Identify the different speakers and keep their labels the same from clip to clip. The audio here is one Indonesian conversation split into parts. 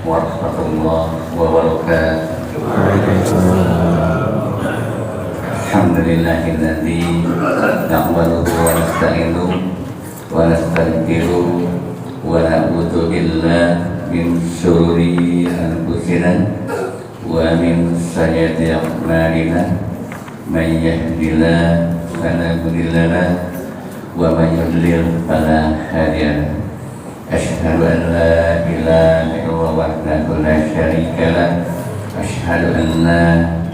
Speaker 1: warahmatullahi wabarakatuh. Alhamdulillahilladzi nahmaduhu wa nasta'inuhu wa nastaghfiruh wa na'udzu billahi min syururi anfusina wa min sayyiati a'malina may yahdihillahu fala mudilla lahu wa may yudlil fala hadiya lahu. Asyhadu an la ilaha illallah wahdahu la syarika lahu wa asyhadu anna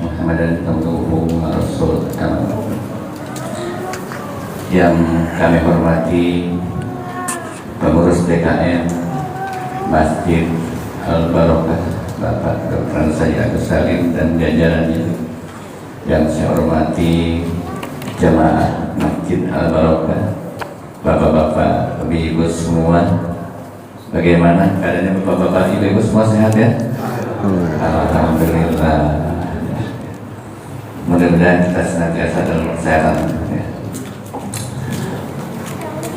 Speaker 1: Muhammadan abduhu wa rasuluh. Yang kami hormati pengurus DKM Masjid Al-Barokah Bapak Dr. Sayyid Agus Salim dan jajarannya, yang saya hormati jamaah Masjid Al-Barokah, bapak-bapak, ibu-ibu semua. Bagaimana keadaannya bapak-bapak, ibu-ibu semua sehat ya? Alhamdulillah. Mudah-mudahan kita senantiasa dalam kesehatan ya.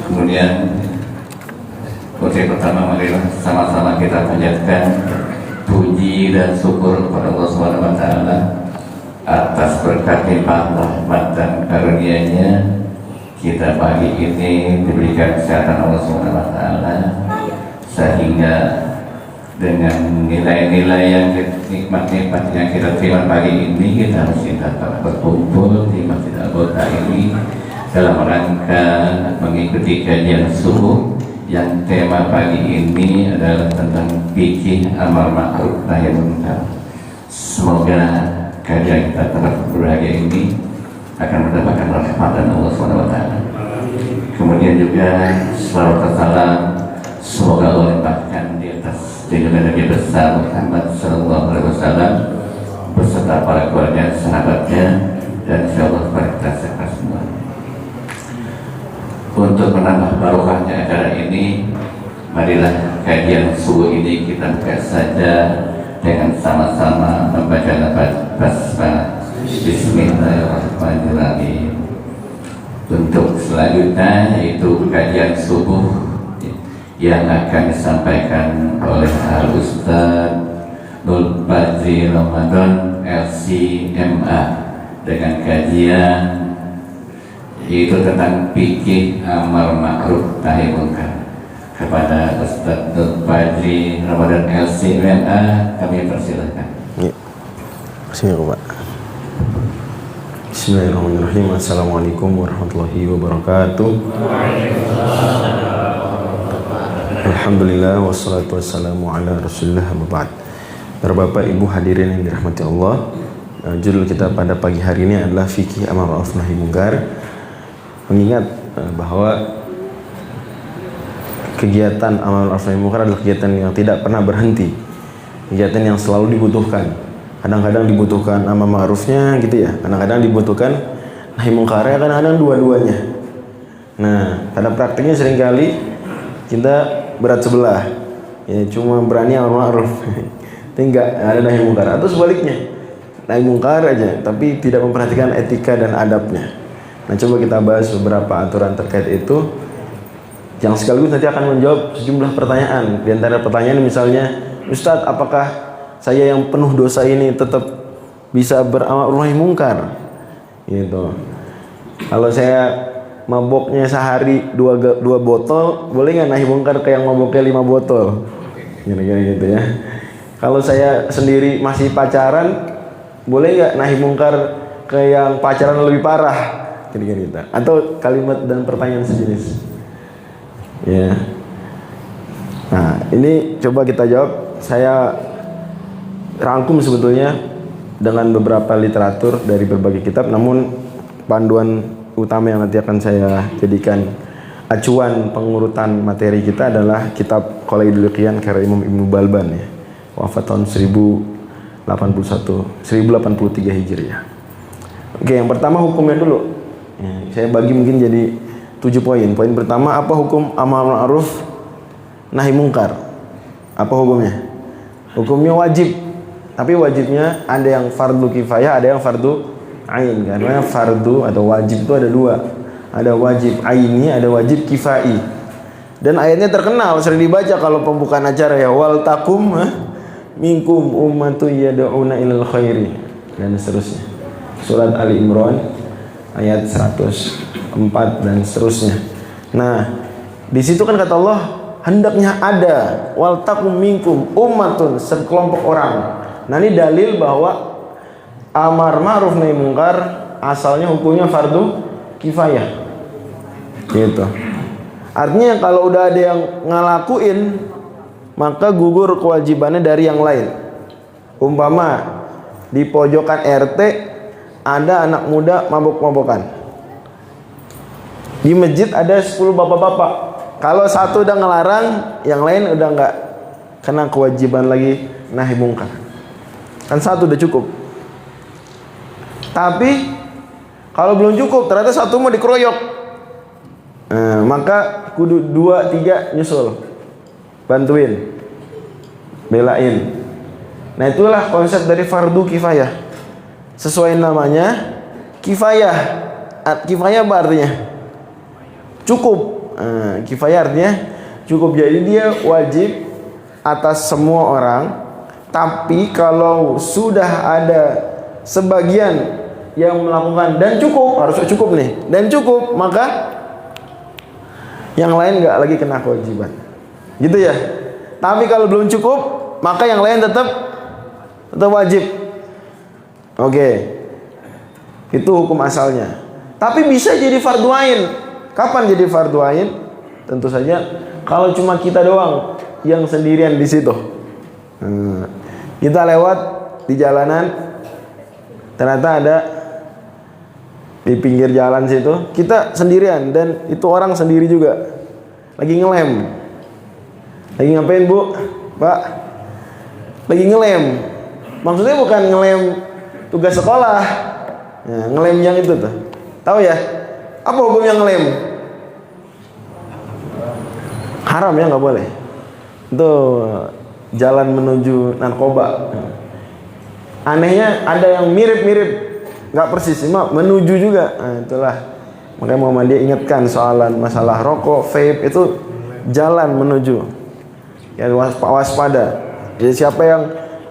Speaker 1: Kemudian putri pertama, marilah sama-sama kita panjatkan puji dan syukur kepada Allah Subhanahu wa taala atas berkat limpah rahmat dan karunia-Nya kita pagi ini diberikan kesehatan Allah Subhanahu wa taala, sehingga dengan nilai-nilai yang nikmat-nikmat yang kita terima pagi ini, kita masih dapat berkumpul di Masjid Al-Barokah ini dalam rangka mengikuti kajian subuh yang tema pagi ini adalah tentang fikih amal ma'ruf nahi munkar. Semoga kajian kita berbahagia ini akan mendapatkan rahmat dan Allah Subhanahu wa taala. Kemudian juga salawat salam semoga Allah limpahkan di atas junjungan Nabi besar Muhammad sallallahu alaihi wasallam beserta para keluarga, sahabatnya, dan insyaallah kita semua. Untuk menambah barokahnya acara ini, marilah kajian subuh ini kita buka saja dengan sama-sama membaca lafaz basmalah. Bismillahirrahmanirrahim. Untuk selanjutnya yaitu kajian subuh yang akan disampaikan oleh Al-Ustaz Nur Badri Ramadan LCMA dengan kajian yaitu tentang fikih amal ma'ruf nahi munkar. Kepada Ustaz Nur Badri Ramadan LCMA kami persilahkan.
Speaker 2: Bismillahirrahmanirrahim. Assalamualaikum warahmatullahi wabarakatuh. Alhamdulillah wassalatu wassalamu ala rasulillah ba'd. Para bapak ibu hadirin yang dirahmati Allah, judul kita pada pagi hari ini adalah fikih amal ma'ruf nahi munkar. Mengingat bahwa kegiatan amal ma'ruf nahi munkar adalah kegiatan yang tidak pernah berhenti, kegiatan yang selalu dibutuhkan. Kadang-kadang dibutuhkan amal ma'rufnya gitu ya, kadang-kadang dibutuhkan nahi munkarnya, kadang-kadang dua-duanya. Nah, pada praktiknya seringkali kita berat sebelah, ya cuma berani amal ma'ruf, tidak ada nahi munkar, atau sebaliknya nahi munkar aja tapi tidak memperhatikan etika dan adabnya. Nah, coba kita bahas beberapa aturan terkait itu yang sekaligus nanti akan menjawab sejumlah pertanyaan. Di antara pertanyaan misalnya, Ustadz, apakah saya yang penuh dosa ini tetap bisa beramal nahi munkar? Gitu. Kalau saya maboknya sehari dua botol, boleh nggak nahi munkar ke yang maboknya 5 botol? Kira-kira gitu ya. Kalau saya sendiri masih pacaran, boleh nggak nahi munkar ke yang pacaran lebih parah? Kira-kira gitu. Atau kalimat dan pertanyaan sejenis. Ya. Nah, ini coba kita jawab. Saya rangkum sebetulnya dengan beberapa literatur dari berbagai kitab, namun panduan utama yang nanti akan saya jadikan acuan pengurutan materi kita adalah kitab Qalaidul Qiyan karya Imam Ibnu Balban ya. Wafat tahun 1083 Hijriah. Oke, yang pertama hukumnya dulu. Ya, saya bagi mungkin jadi 7 poin. Poin pertama, apa hukum amal ma'ruf nahi munkar? Apa hukumnya? Hukumnya wajib. Tapi wajibnya ada yang fardu kifayah, ada yang fardu ain. Karena fardu atau wajib itu ada 2. Ada wajib aini, ada wajib kifai. Dan ayatnya terkenal, sering dibaca kalau pembukaan acara ya, wal takum minkum ummatun yad'una ilal khairi dan seterusnya. Surat Ali Imran ayat 104 dan seterusnya. Nah, di situ kan kata Allah, hendaknya ada wal takum minkum ummatun, sekelompok orang. Nah, ini dalil bahwa amar ma'ruf nahi mungkar asalnya hukumnya fardu kifayah. Gitu. Artinya kalau udah ada yang ngelakuin, maka gugur kewajibannya dari yang lain. Umpama di pojokan RT ada anak muda mabuk-mabukan. Di masjid ada 10 bapak-bapak. Kalau satu udah ngelarang, yang lain udah nggak kena kewajiban lagi nahi mungkar. Kan satu udah cukup. Tapi kalau belum cukup, ternyata satu mau dikeroyok. Nah, maka kudu 2, 3 nyusul, bantuin, belain. Nah, itulah konsep dari fardu kifayah. Sesuai namanya kifayah. Kifayah apa artinya? Cukup. Kifayah artinya cukup. Jadi dia wajib atas semua orang. Tapi kalau sudah ada sebagian yang melakukan dan cukup, harusnya cukup nih, dan cukup, maka yang lain nggak lagi kena kewajiban, gitu ya. Tapi kalau belum cukup, maka yang lain tetap wajib. Oke, itu hukum asalnya. Tapi bisa jadi fardu ain. Kapan jadi fardu ain? Tentu saja kalau cuma kita doang yang sendirian di situ. Kita lewat di jalanan, ternyata ada di pinggir jalan situ, kita sendirian dan itu orang sendiri juga lagi ngelem. Lagi ngapain, Bu? Pak? Lagi ngelem. Maksudnya bukan ngelem tugas sekolah. Ya, ngelem yang itu tuh. Tahu ya? Apa hukumnya ngelem? Haram ya, nggak boleh. Itu jalan menuju narkoba. Anehnya ada yang mirip-mirip, nggak persis, cuma menuju juga. Nah, itulah makanya Muhammadiyah ingatkan soalan masalah rokok, vape itu jalan menuju. Ya, waspada. Jadi siapa yang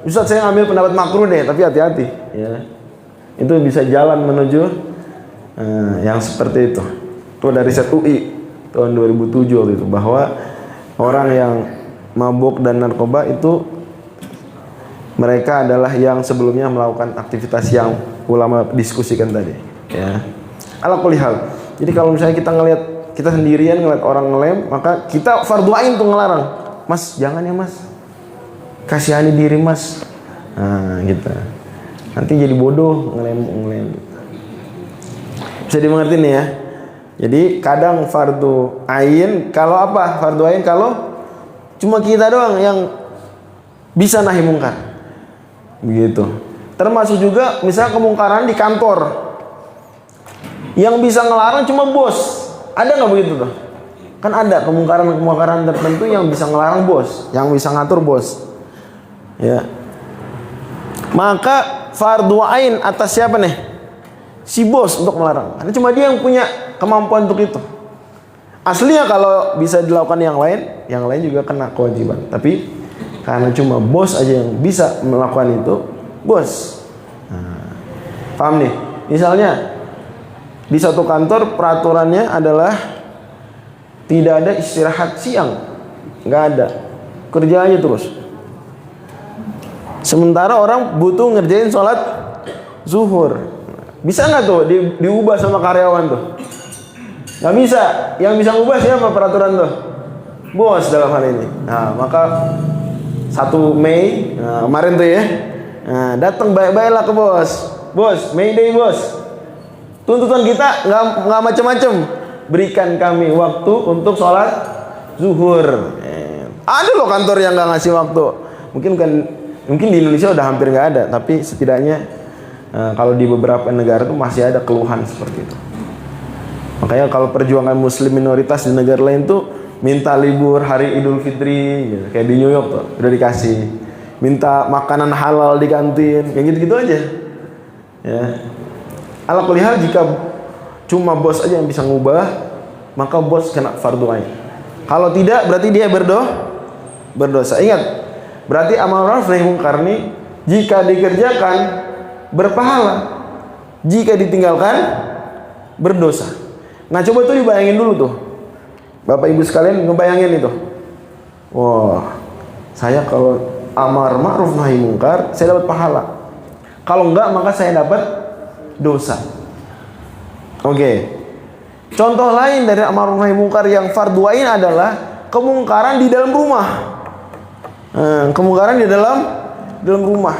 Speaker 2: Ustaz saya ngambil pendapat makruh deh, tapi hati-hati. Ya, itu bisa jalan menuju yang seperti itu. Itu dari riset UI tahun 2007 waktu itu, bahwa orang yang mabuk dan narkoba itu mereka adalah yang sebelumnya melakukan aktivitas yang ulama diskusikan tadi, ya. Ala kulli hal. Jadi kalau misalnya kita ngelihat, kita sendirian ngelihat orang ngelem, maka kita fardu ain tuh ngelarang. Mas, jangan ya Mas. Kasihani diri Mas. Nah, gitu. Nanti jadi bodoh ngelem. Bisa dimengerti nih ya. Jadi kadang fardu ain kalau apa? Fardu ain kalau cuma kita doang yang bisa nahi mungkar. Begitu. Termasuk juga misalnya kemungkaran di kantor, yang bisa ngelarang cuma bos. Ada nggak begitu tuh? Kan ada kemungkaran tertentu yang bisa ngelarang bos, yang bisa ngatur bos. Ya. Maka fardu ain atas siapa nih? Si bos untuk melarang. Karena cuma dia yang punya kemampuan untuk itu. Aslinya kalau bisa dilakukan yang lain juga kena kewajiban. Tapi karena cuma bos aja yang bisa melakukan itu, bos. Nah, paham nih? Misalnya di satu kantor peraturannya adalah tidak ada istirahat siang, nggak ada, kerja aja terus. Sementara orang butuh ngerjain sholat zuhur, bisa nggak tuh diubah sama karyawan tuh? Nggak bisa. Yang bisa ngubah siapa peraturan tuh? Bos dalam hal ini. Nah, maka 1 Mei kemarin tuh ya, datang baik-baiklah ke bos. Bos, May Day bos. Tuntutan kita nggak macam-macam. Berikan kami waktu untuk sholat zuhur. Ada loh kantor yang nggak ngasih waktu. Mungkin di Indonesia udah hampir nggak ada, tapi setidaknya kalau di beberapa negara tuh masih ada keluhan seperti itu. Makanya kalau perjuangan Muslim minoritas di negara lain tuh minta libur hari Idul Fitri, gitu. Kayak di New York tuh udah dikasih. Minta makanan halal di kantin, kayak gitu-gitu aja. Ya. Ala kulli hal, jika cuma bos aja yang bisa ngubah, maka bos kena fardu ain. Kalau tidak, berarti dia berdosa. Ingat, Berarti amar ma'ruf nahi munkar nih jika dikerjakan berpahala, jika ditinggalkan berdosa. Nah coba tuh dibayangin dulu tuh, Bapak Ibu sekalian ngebayangin itu. Wah, saya kalau amar ma'ruf nahi munkar saya dapat pahala. Kalau enggak maka saya dapat dosa. Oke. Contoh lain dari amar ma'ruf nahi munkar yang fardhu ain adalah kemungkaran di dalam rumah. Kemungkaran di dalam rumah.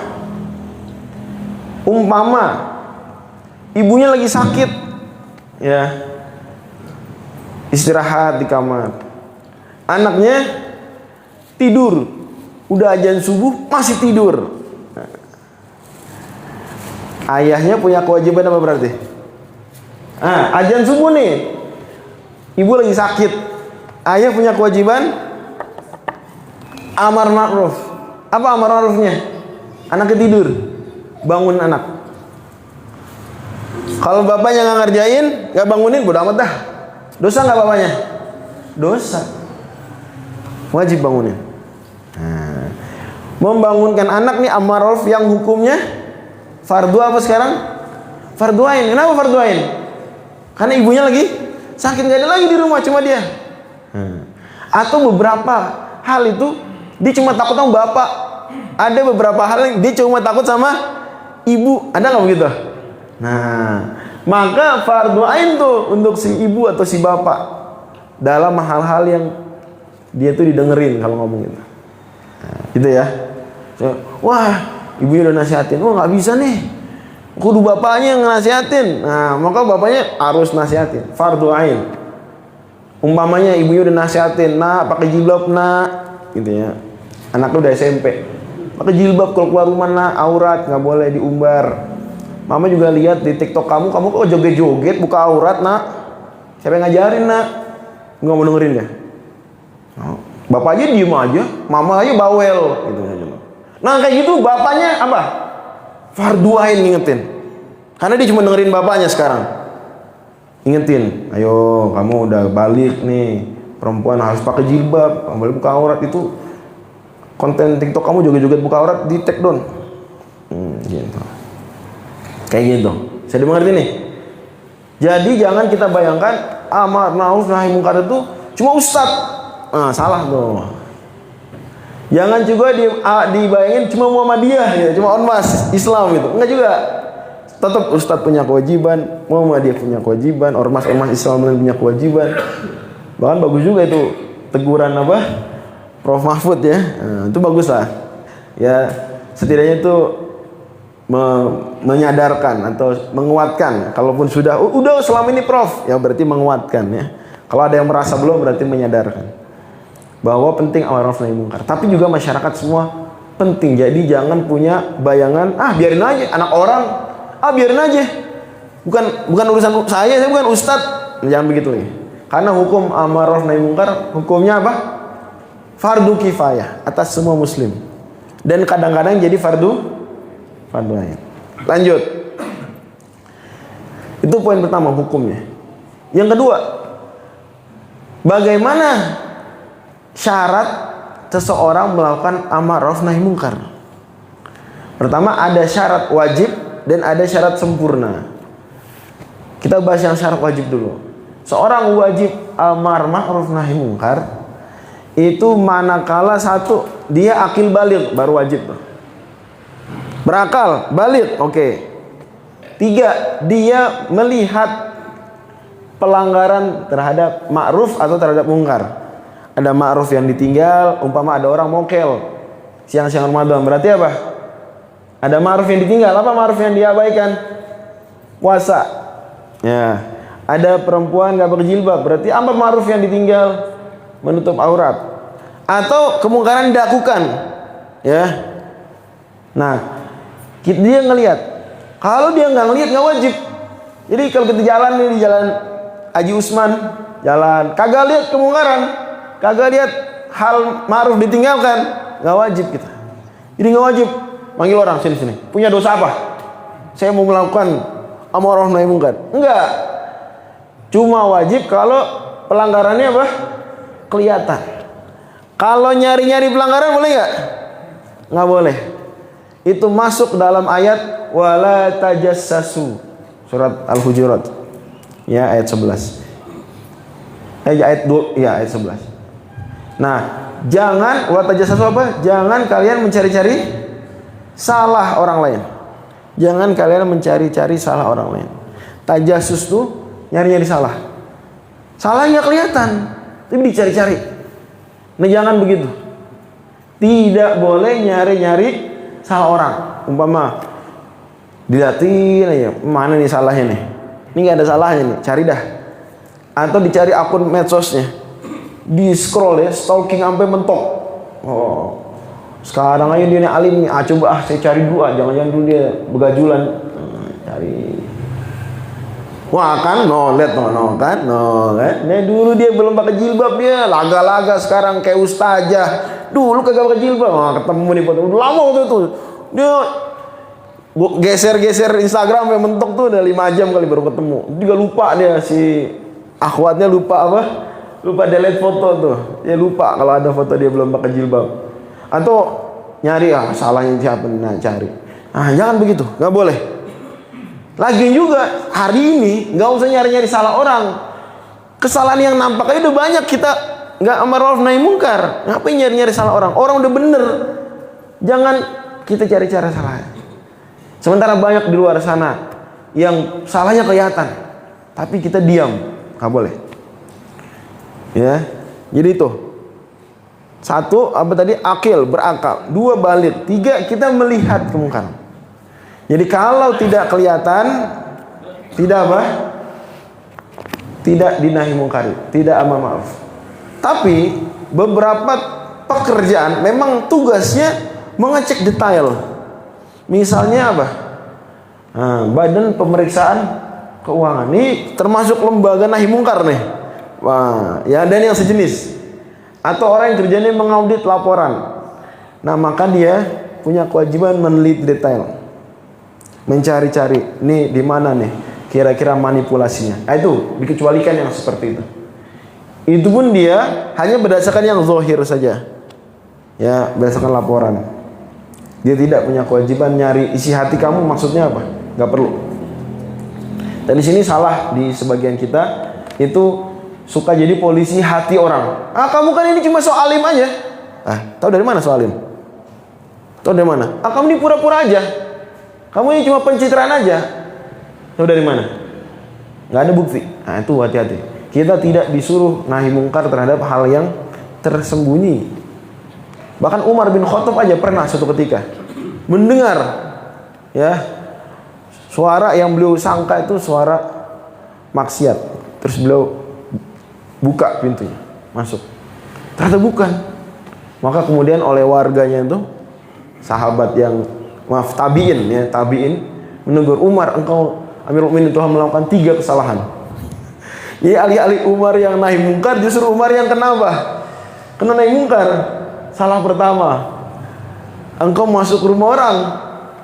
Speaker 2: Umpama ibunya lagi sakit, ya, istirahat di kamar. Anaknya tidur, udah azan subuh masih tidur. Ayahnya punya kewajiban apa berarti? Azan subuh nih, ibu lagi sakit, ayah punya kewajiban amar ma'ruf. Apa amar ma'rufnya? Anaknya tidur, bangun anak. Kalau bapaknya nggak ngerjain, nggak bangunin, bodo amat dah. Dosa nggak bapaknya? Dosa. Wajib bangunin. Membangunkan anak nih amar ma'ruf yang hukumnya fardu apa sekarang? Fardu ain. Kenapa fardu ain? Karena ibunya lagi sakit, nggak ada lagi di rumah, cuma dia. Atau beberapa hal itu dia cuma takut sama bapak. Ada beberapa hal yang dia cuma takut sama ibu. Ada nggak begitu? Nah, maka fardu ain tuh untuk si ibu atau si bapak dalam hal-hal yang dia tuh didengerin kalau ngomong gitu. Gitu ya. Wah, ibunya udah nasihatin. Wah, nggak bisa nih. Kudu bapaknya yang nasihatin. Nah, maka bapaknya harus nasihatin. Fardu ain. Umpamanya ibunya udah nasihatin, "Nak, pakai jilbab, Nak." Gitu ya. Anaknya udah SMP. Pakai jilbab kalau keluar rumah, Nak, aurat nggak boleh diumbar. Mama juga lihat di TikTok kamu kok joget-joget buka aurat, Nak. Siapa yang ngajarin, Nak? Nggak mau dengerin ya. Bapak aja diem aja, mama aja bawel gitu. Nah kayak gitu bapaknya apa? Fardu ain ngingetin. Karena dia cuma dengerin bapaknya sekarang. Ingetin, ayo kamu udah balik nih, perempuan harus pakai jilbab, kamu boleh buka aurat. Itu konten TikTok kamu joget-joget buka aurat di take down. Gitu. Kayak gitu. Saya dimengerti nih. Jadi jangan kita bayangkan amar ma'ruf nahi munkar itu cuma ustadz. Salah tuh. Jangan juga dibayangin cuma Muhammadiyah ya, cuma ormas Islam gitu. Enggak juga. Tetap ustadz punya kewajiban, Muhammadiyah punya kewajiban, ormas Islam punya kewajiban. Bahkan bagus juga itu teguran apa? Prof Mahfud ya. Itu bagus lah. Ya, setidaknya itu menyadarkan atau menguatkan. Kalaupun udah selama ini Prof, ya berarti menguatkan ya. Kalau ada yang merasa belum berarti menyadarkan bahwa penting amar ma'ruf nahi munkar. Tapi juga masyarakat semua penting. Jadi jangan punya bayangan, biarin aja anak orang, biarin aja. Bukan urusan saya bukan ustadz. Jangan begitu nih. Karena hukum amar ma'ruf nahi munkar hukumnya apa? Fardu kifayah atas semua muslim. Dan kadang-kadang jadi fardu ain. Lanjut. Itu poin pertama hukumnya. Yang kedua, bagaimana syarat seseorang melakukan amar ma'ruf nahi munkar? Pertama ada syarat wajib dan ada syarat sempurna. Kita bahas yang syarat wajib dulu. Seorang wajib amar ma'ruf nahi munkar itu manakala satu dia akil baligh baru wajib. Berakal baligh, oke. 3 dia melihat pelanggaran terhadap ma'ruf atau terhadap munkar. Ada ma'ruf yang ditinggal, umpama ada orang mokel siang-siang Ramadan, berarti apa? Ada ma'ruf yang ditinggal, apa ma'ruf yang diabaikan? Puasa. Ya. Ada perempuan gak berjilbab, berarti apa ma'ruf yang ditinggal? Menutup aurat. Atau kemungkaran dilakukan. Ya. Nah, dia ngelihat. Kalau dia nggak ngelihat nggak wajib. Jadi kalau kita jalan nih di jalan Haji Usman, jalan kagak lihat kemungkaran, kagak lihat hal ma'ruf ditinggalkan, nggak wajib kita. Jadi nggak wajib manggil orang sini. Punya dosa apa? Saya mau melakukan amar ma'ruf nahi munkar. Enggak. Cuma wajib kalau pelanggarannya apa? Kelihatan. Kalau nyari-nyari pelanggaran boleh nggak? nggak boleh. Itu masuk dalam ayat wala tajassasu, surat Al-Hujurat ya, ayat 11. Ayat 11. Nah, jangan wala tajassasu apa? Jangan kalian mencari-cari salah orang lain. Jangan kalian mencari-cari salah orang lain. Tajassus tuh nyari-nyari salah. Salahnya kelihatan, tapi dicari-cari. Nah, jangan begitu. Tidak boleh nyari-nyari salah orang. Umpama dilihatin aja, mana nih salahnya nih? Ini nggak ada salahnya nih, cari dah. Atau dicari akun medsosnya, di scroll ya, stalking sampai mentok. Oh, sekarang aja dia nih alim nih, coba saya cari dulu, jangan-jangan dulu dia begajulan. Cari. Wah kan, lihat kan. Nah dulu dia belum pakai jilbab, dia laga-laga, sekarang kayak ustazah. Dulu kagak pakai jilbab, ketemu nih foto. Udah lama waktu itu. Dia geser-geser Instagram sampai mentok tuh, udah 5 jam kali baru ketemu. Juga lupa dia, si akhwatnya lupa apa? Lupa delete foto tuh. Dia lupa kalau ada foto dia belum pakai jilbab. Atau nyari salahnya siapa, nah cari. Jangan begitu, nggak boleh. Lagi juga hari ini nggak usah nyari-nyari salah orang. Kesalahan yang nampak aja udah banyak, kita nggak amar ma'ruf nahi mungkar. Ngapain nyari-nyari salah orang? Orang udah bener. Jangan kita cari cara salah. Sementara banyak di luar sana yang salahnya kelihatan, tapi kita diam, nggak boleh. Ya, jadi itu. 1 apa tadi? Akil, berakal. 2 baligh. 3 kita melihat kemungkaran. Jadi kalau tidak kelihatan, tidak apa? Tidak dinahi mungkari, tidak amar ma'ruf. Tapi beberapa pekerjaan memang tugasnya mengecek detail. Misalnya apa? Badan pemeriksaan keuangan. Ini termasuk lembaga nahi mungkar nih. Wah, ya, dan yang sejenis. Atau orang yang kerjanya mengaudit laporan. Nah, maka dia punya kewajiban meneliti detail. Mencari-cari, nih di mana nih kira-kira manipulasinya. Itu dikecualikan yang seperti itu. Itu pun dia hanya berdasarkan yang zahir saja. Ya, berdasarkan laporan. Dia tidak punya kewajiban nyari isi hati kamu, maksudnya apa? Gak perlu. Dan di sini salah di sebagian kita itu suka jadi polisi hati orang. Kamu kan ini cuma soal alim aja. Tahu dari mana soal alim? Tahu dari mana? Kamu ini pura-pura aja. Kamu ini cuma pencitraan aja. Tahu dari mana? Nggak ada bukti. Itu hati-hati. Kita tidak disuruh nahi mungkar terhadap hal yang tersembunyi. Bahkan Umar bin Khattab aja pernah suatu ketika mendengar ya suara yang beliau sangka itu suara maksiat. Terus beliau buka pintunya, masuk. Ternyata bukan. Maka kemudian oleh warganya itu, sahabat yang tabiin menegur Umar, engkau Amirul Mukminin telah melakukan 3 kesalahan. Jadi alih-alih Umar yang nahi mungkar, justru Umar yang kenapa? Kena nahi mungkar. Salah pertama, engkau masuk rumah orang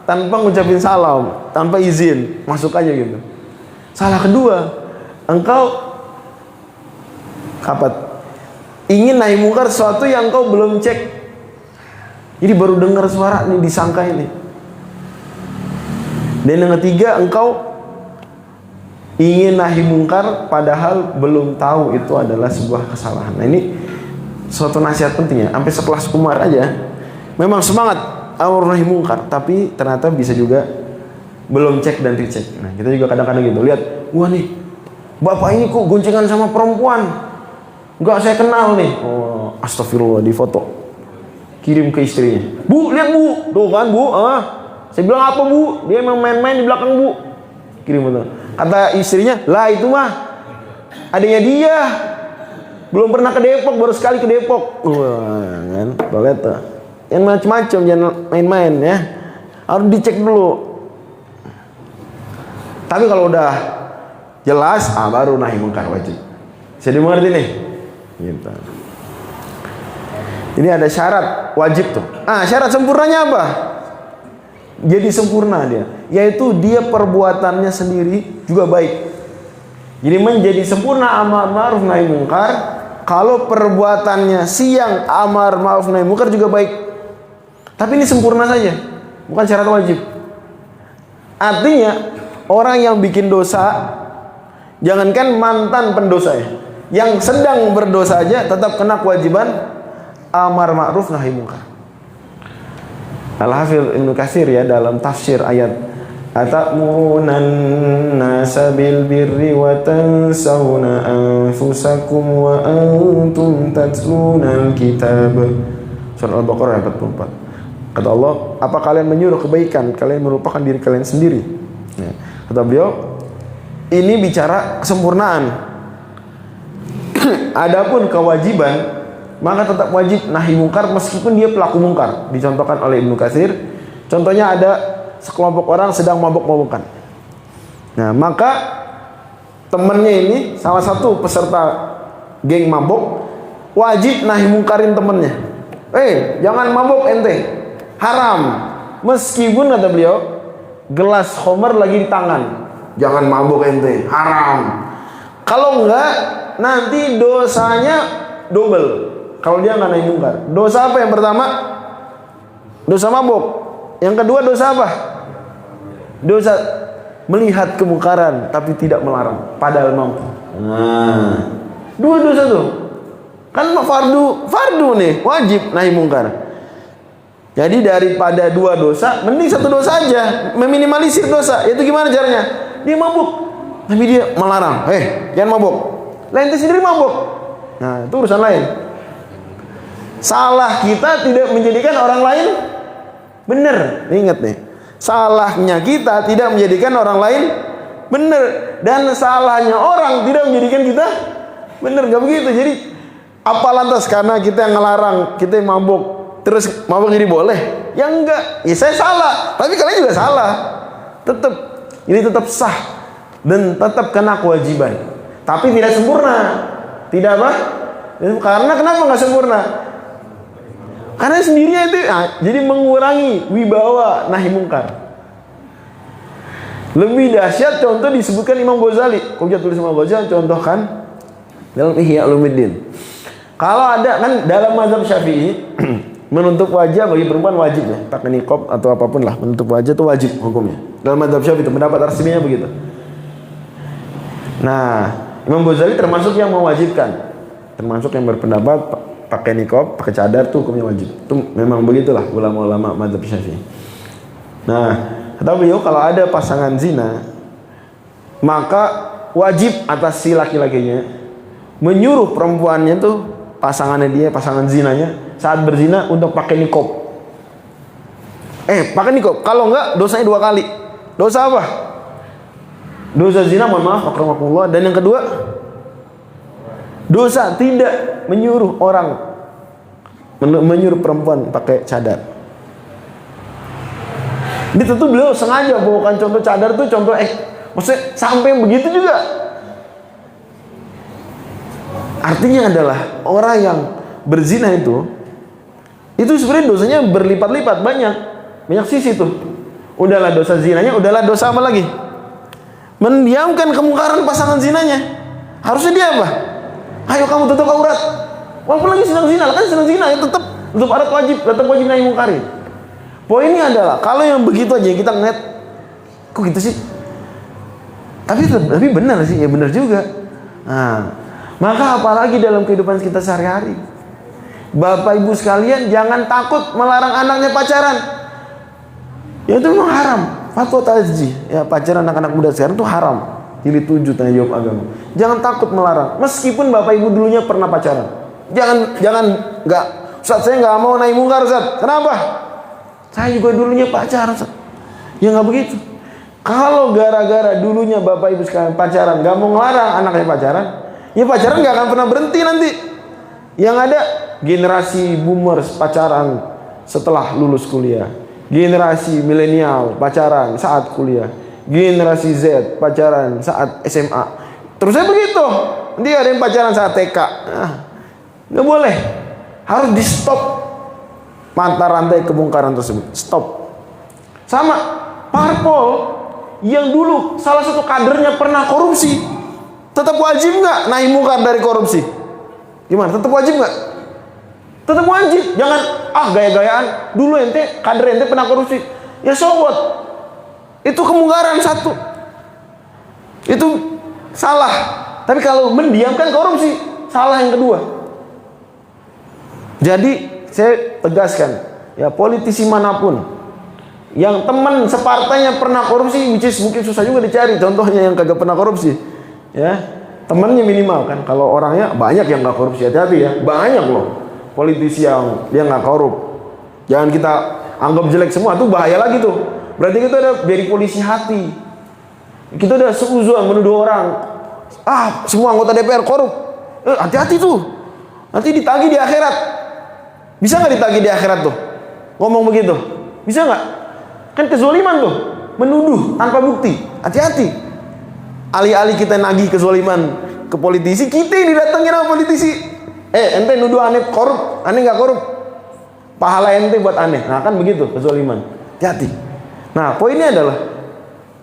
Speaker 2: tanpa ngucapin salam, tanpa izin, masuk aja gitu. Salah kedua, engkau ingin nahi mungkar sesuatu yang engkau belum cek. Jadi baru dengar suara nih, disangka ini. Dan yang ketiga, engkau ingin nahi mungkar padahal belum tahu itu adalah sebuah kesalahan. Nah, ini suatu nasihat penting ya. Sampai sekelas Umar aja memang semangat amar nahi mungkar, tapi ternyata bisa juga belum cek dan dicek. Nah, kita juga kadang-kadang gitu. Lihat, wah nih, bapak ini kok goncengan sama perempuan. Enggak saya kenal nih. Oh, astagfirullah, di foto. Kirim ke istrinya. Bu, lihat bu. Tuh kan bu. Saya bilang apa bu? Dia emang main-main di belakang bu. Kirim itu. Kata istrinya, lah itu mah adanya dia. Belum pernah ke Depok, baru sekali ke Depok. Wah, kan? Boleh tuh. Yang macam-macam, jangan main-main ya. Harus dicek dulu. Tapi kalau udah jelas, baru nahi mungkar wajib. Bisa dimengerti nih? Gitu. Ini ada syarat wajib tuh. Syarat sempurnanya apa? Jadi sempurna dia, yaitu dia perbuatannya sendiri juga baik. Jadi menjadi sempurna amar ma'ruf nahi mungkar kalau perbuatannya siang amar ma'ruf nahi mungkar juga baik. Tapi ini sempurna saja, bukan syarat wajib. Artinya orang yang bikin dosa, jangankan mantan pendosa ya, yang sedang berdosa aja tetap kena kewajiban amar ma'ruf nahi munkar. Al-Hafidz Ibnu Katsir ya dalam tafsir ayat atamuruna an-nasa bil birri wa tansawna anfusakum wa antum tatluna al-kitab. Surah Al-Baqarah ayat 44. Kata Allah, apa kalian menyuruh kebaikan, kalian melupakan diri kalian sendiri. Ya. Kata beliau, ini bicara kesempurnaan. Adapun kewajiban, maka tetap wajib nahi mungkar meskipun dia pelaku mungkar. Dicontohkan oleh Ibnu Katsir. Contohnya ada sekelompok orang sedang mabuk-mabukan. Nah, maka temannya ini salah satu peserta geng mabuk wajib nahi mungkarin temannya. Jangan mabuk ente. Haram. Meskipun kata beliau gelas khamar lagi di tangan. Jangan mabuk ente. Haram. Kalau enggak nanti dosanya double. Kalau dia nggak nahi mungkar. Dosa apa yang pertama? Dosa mabuk. Yang kedua dosa apa? Dosa melihat kemungkaran tapi tidak melarang padahal mampu. Nah, dua dosa tuh. Kan fardu nih, wajib nahi mungkar. Jadi daripada dua dosa, mending satu dosa aja, meminimalisir dosa. Itu gimana caranya? Dia mabuk, tapi dia melarang. Jangan mabuk. Lain sendiri mabuk. Nah, itu urusan lain. Salah kita tidak menjadikan orang lain benar. Ingat nih, salahnya kita tidak menjadikan orang lain benar, dan salahnya orang tidak menjadikan kita benar. Gak begitu. Jadi apa lantas karena kita yang ngelarang, kita yang mabuk, terus mabuk jadi boleh? Ya enggak. Ya saya salah, tapi kalian juga salah. Tetap ini tetap sah dan tetap kena kewajiban. Tapi tidak sempurna. Tidak apa? Karena kenapa nggak sempurna? Karena sendirinya itu jadi mengurangi wibawa nahi mungkar. Lebih dahsyat contoh disebutkan Imam Ghazali. Kau tulis Imam Ghazali contohkan dalam Ihya Ulumuddin. Kalau ada kan dalam mazhab Syafi'i menutup wajah bagi perempuan wajib ya, pakai niqab atau apapun lah, menutup wajah itu wajib hukumnya. Dalam mazhab Syafi'i itu pendapat resminya begitu. Nah, Imam Ghazali termasuk yang mewajibkan, termasuk yang berpendapat pakai niqab, pakai cadar tuh hukumnya wajib. Itu memang begitulah ulama-ulama mazhab Syafi'i. Nah, kata beliau kalau ada pasangan zina, maka wajib atas si laki-lakinya menyuruh perempuannya tuh, pasangannya dia, pasangan zinanya saat berzina untuk pakai niqab. Pakai niqab. Kalau enggak dosanya 2 kali. Dosa apa? Dosa zina, mohon maaf, akramakumullah. Dan yang kedua, dosa tidak menyuruh orang, menyuruh perempuan pakai cadar. Ini tentu beliau sengaja bawakan contoh cadar tuh contoh maksudnya sampai begitu juga. Artinya adalah orang yang berzina itu sebenarnya dosanya berlipat-lipat, banyak sisi tuh. Udahlah dosa zinanya, udahlah dosa apa lagi? Mendiamkan kemungkaran pasangan zinanya. Harusnya dia apa? Ayo kamu tutup aurat. Walaupun lagi sedang zina, kan sedang zina ya tetap tutup aurat wajib, tetap wajib nahi mungkari. Poinnya adalah kalau yang begitu aja kita ngeliat, kok gitu sih? Tapi benar sih, ya benar juga. Nah, maka apalagi dalam kehidupan kita sehari-hari. Bapak ibu sekalian jangan takut melarang anaknya pacaran. Ya itu memang haram. Fatwa Tazji, ya pacaran anak-anak muda sekarang itu haram. Jilid 7 tanya jawab agama. Jangan takut melarang. Meskipun bapak ibu dulunya pernah pacaran. Jangan enggak. Ustaz, saya enggak mau nahi mungkar, Ustaz. Kenapa? Saya juga dulunya pacaran, Ustaz. Ya enggak begitu. Kalau gara-gara dulunya bapak ibu sekalian pacaran, enggak mau ngelarang anaknya pacaran, ya pacaran nggak akan pernah berhenti nanti. Yang ada generasi boomers pacaran setelah lulus kuliah, generasi milenial pacaran saat kuliah, generasi Z pacaran saat SMA. Terusnya begitu. Nanti ada yang pacaran saat TK. Nggak boleh. Harus di stop mata rantai kemungkaran tersebut. Stop. Sama parpol yang dulu salah satu kadernya pernah korupsi. Tetap wajib nggak nahi mungkar dari korupsi? Gimana? Tetap wajib nggak? Tetap wajib. Jangan gaya-gayaan. Dulu ente kader ente pernah korupsi. Ya so what? Itu kemungkaran satu. Itu salah. Tapi kalau mendiamkan korupsi, salah yang kedua. Jadi saya tegaskan, ya politisi manapun yang teman separtainya pernah korupsi, which is mungkin susah juga dicari contohnya yang kagak pernah korupsi, ya temannya minimal kan. Kalau orangnya banyak yang nggak korupsi, hati-hati ya, banyak loh politisi yang dia nggak korup. Jangan kita anggap jelek semua, tuh bahaya lagi tuh. Berarti kita udah dari polisi hati, kita udah seuzon menuduh orang, semua anggota DPR korup. Hati-hati tuh, nanti ditagih di akhirat. Bisa nggak ditagih di akhirat tuh? Ngomong begitu, bisa nggak? Kan kezoliman tuh, menuduh tanpa bukti. Hati-hati. Alih-alih kita nagih kezoliman ke politisi, kita yang didatengin sama politisi. Ente nuduh aneh korup, aneh nggak korup. Pahala ente buat aneh. Nah kan begitu kezoliman. Hati-hati. Nah poinnya adalah,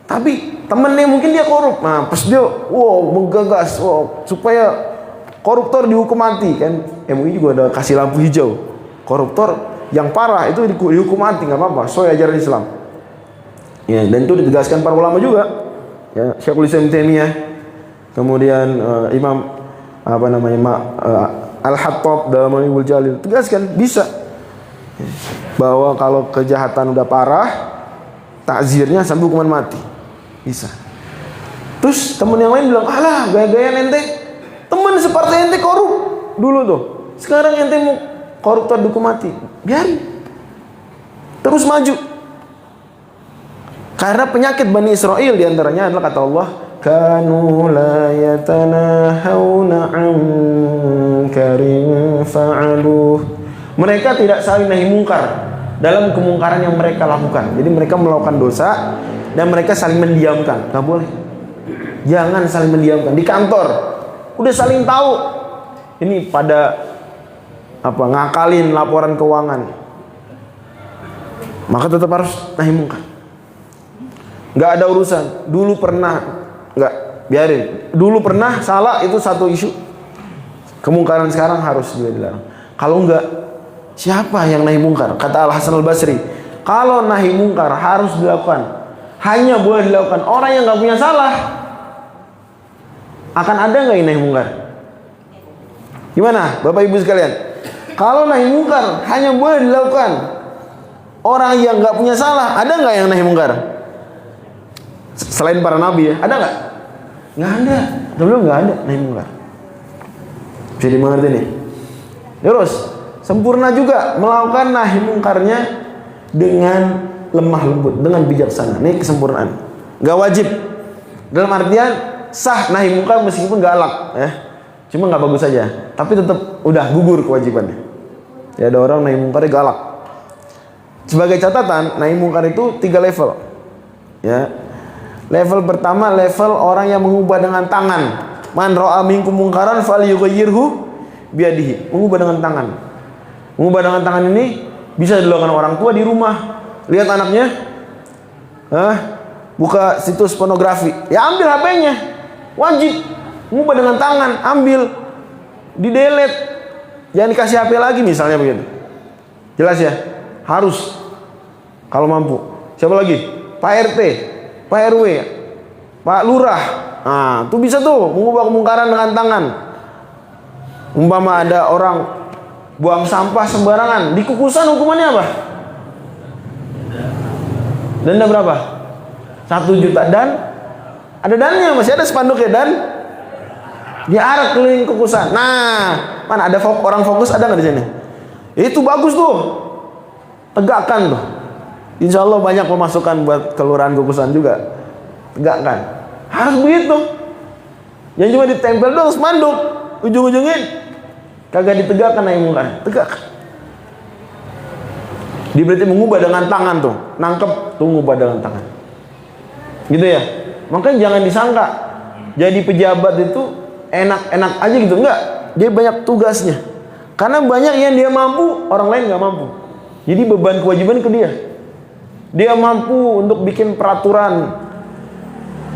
Speaker 2: tapi temennya mungkin dia korup. Nah pas dia, menggagas, supaya koruptor dihukum mati kan. MUI juga ada kasih lampu hijau. Koruptor yang parah itu dihukum mati, nggak apa-apa, sesuai ajaran Islam. Ya, dan itu ditegaskan para ulama juga. Ya, Syekhul Islam Taimiyah, kemudian Imam Al-Hattab dalam Al-Ibul Jalil tegaskan bisa bahwa kalau kejahatan udah parah, takzirnya sampai hukuman mati. Bisa. Terus temen yang lain bilang, alah gaya-gayaan ente, temen separtai ente korup dulu tuh, sekarang ente mau koruptor dihukum mati, biarin terus maju. Karena penyakit Bani Israel diantaranya adalah kata Allah, kanu la yatanahawna an karim fa'aluh. Mereka tidak saling nahi mungkar dalam kemungkaran yang mereka lakukan. Jadi mereka melakukan dosa dan mereka saling mendiamkan. Gak boleh. Jangan saling mendiamkan. Di kantor udah saling tahu ini pada ngakalin laporan keuangan, maka tetap harus nahi mungkar. Nggak ada urusan. Dulu pernah, nggak, biarin. Dulu pernah salah, itu satu isu. Kemungkaran sekarang harus juga dilarang. Kalau nggak, siapa yang nahi mungkar? Kata Al Hasan Al Basri, kalau nahi mungkar harus dilakukan, hanya boleh dilakukan orang yang nggak punya salah. Akan ada nggak yang nahi mungkar? Gimana, Bapak Ibu sekalian? Kalau nahi mungkar hanya boleh dilakukan orang yang nggak punya salah, ada nggak yang nahi mungkar? Selain para nabi ya, ada nggak? Nggak ada. Sebelum nggak ada nahi mungkar. Bisa dimengerti nih. Terus sempurna juga melakukan nahi mungkarnya dengan lemah lembut, dengan bijaksana. Ini kesempurnaan. Nggak wajib. Dalam artian sah nahi mungkar meskipun galak, ya. Cuma nggak bagus saja. Tapi tetap udah gugur kewajibannya. Ya ada orang nahi mungkarnya galak. Sebagai catatan, nahi mungkar itu 3 level. Ya. Level pertama, level orang yang mengubah dengan tangan. Man ra'a minkum mungkaran falyughayyirhu biyadihi. Mengubah dengan tangan. Mengubah dengan tangan ini bisa dilakukan orang tua di rumah. Lihat anaknya, buka situs pornografi, ya ambil HP-nya. Wajib. Mengubah dengan tangan, ambil, di-delete. Jangan dikasih HP lagi misalnya begitu. Jelas ya? Harus. Kalau mampu. Siapa lagi? Pak RT, Pak RW, Pak Lurah. Nah, itu bisa tuh mengubah kemungkaran dengan tangan. Umpama ada orang buang sampah sembarangan, di Kukusan hukumannya apa? Denda berapa? 1 juta. Dan ada dannya, masih ada spanduknya, dan diarak keliling Kukusan. Nah, mana ada orang fokus, ada nggak di sini? Itu bagus tuh, tegakkan tuh. Insya Allah banyak pemasukan buat kelurahan Kukusan juga. Tegakkan, harus begitu. Yang cuma ditempel dong spanduk, ujung-ujungin kagak ditegakkan nahi mungkar. Tegakkan. Dia berarti mengubah dengan tangan tuh, nangkep tuh, mengubah dengan tangan. Gitu ya. Makanya jangan disangka jadi pejabat itu enak-enak aja gitu, enggak. Dia banyak tugasnya. Karena banyak yang dia mampu, orang lain nggak mampu. Jadi beban kewajiban ke dia. Dia mampu untuk bikin peraturan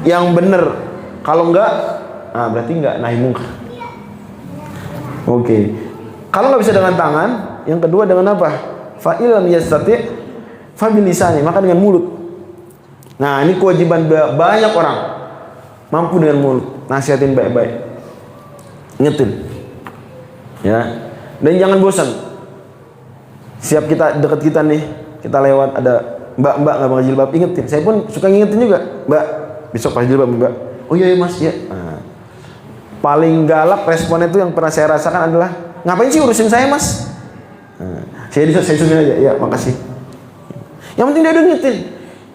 Speaker 2: yang benar. Kalau enggak, berarti enggak nahi mungkar. Oke. Kalau nggak bisa dengan tangan, Yang kedua dengan apa? Fa illam yastati fa bilisani, maka dengan mulut. Nah, ini kewajiban banyak orang. Mampu dengan mulut, nasihatin baik-baik. Ingetin. Ya. Dan jangan bosan. Siap kita dekat kita nih, kita lewat ada mbak-mbak nggak pakai jilbab, ingetin. Saya pun suka ngingetin juga, Mbak, besok pakai jilbab, Mbak. Oh iya, Mas, ya. Nah, paling galak responnya itu yang pernah saya rasakan adalah, ngapain sih urusin saya, Mas? Nah, saya suruh aja, ya makasih. Yang penting dia udah ngingetin.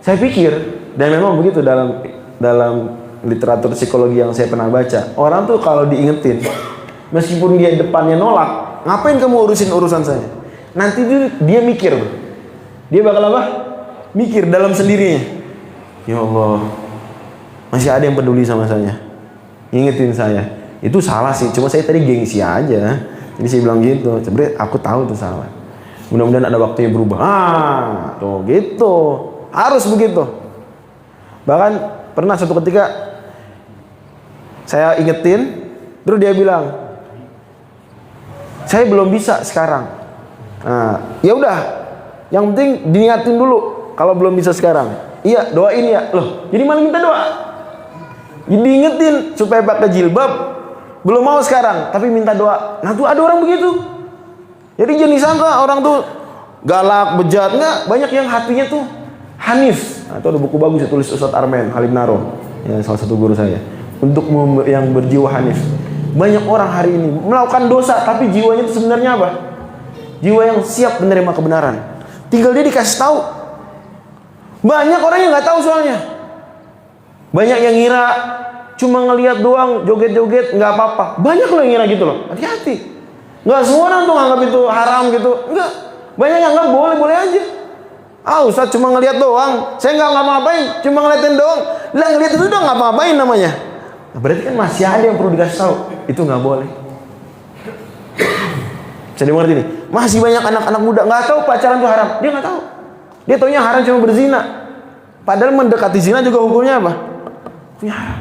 Speaker 2: Saya pikir, dan memang begitu dalam literatur psikologi yang saya pernah baca, orang tuh kalau diingetin, meskipun dia depannya nolak, ngapain kamu urusin urusan saya? Nanti dia mikir, dia bakal apa? Mikir dalam sendirinya. Ya Allah, masih ada yang peduli sama saya, ngingetin saya. Itu salah sih, cuma saya tadi gengsi aja. Jadi saya bilang gitu, sebenarnya aku tahu itu salah. Mudah-mudahan ada waktunya berubah. Tuh gitu, harus begitu. Bahkan pernah suatu ketika saya ingetin, terus dia bilang, saya belum bisa sekarang. Nah, ya udah, yang penting diniatin dulu. Kalau belum bisa sekarang, iya doain ya. Loh, jadi malah minta doa. Jadi ingetin supaya pakai jilbab, belum mau sekarang, tapi minta doa. Nah tuh ada orang begitu. Jadi jangan disangka orang tuh galak, bejat, enggak. Banyak yang hatinya tuh hanif. Nah, itu ada buku bagus ya, tulis Ustadz Armen Halim Naro, ya, salah satu guru saya. Untuk yang berjiwa hanif. Banyak orang hari ini melakukan dosa, tapi jiwanya itu sebenarnya apa? Jiwa yang siap menerima kebenaran. Tinggal dia dikasih tahu. Banyak orang yang nggak tahu soalnya. Banyak yang ngira cuma ngelihat doang, joget-joget nggak apa-apa. Banyak loh yang ngira gitu loh. Hati-hati. Nggak semua orang tuh nganggap itu haram gitu. Enggak. Banyak yang nganggap boleh-boleh aja. Ustaz cuma ngelihat doang. Saya nggak ngapa-ngapain, cuma ngeliatin doang. Lah ngeliat itu doang ngapa-ngapain namanya. Nah, berarti kan masih ada yang perlu dikasih tahu. Itu nggak boleh. Bisa dimengerti nih. Masih banyak anak-anak muda nggak tahu pacaran itu haram. Dia nggak tahu. Dia taunya haram cuma berzina. Padahal mendekati zina juga hukumnya apa? Hukumnya haram.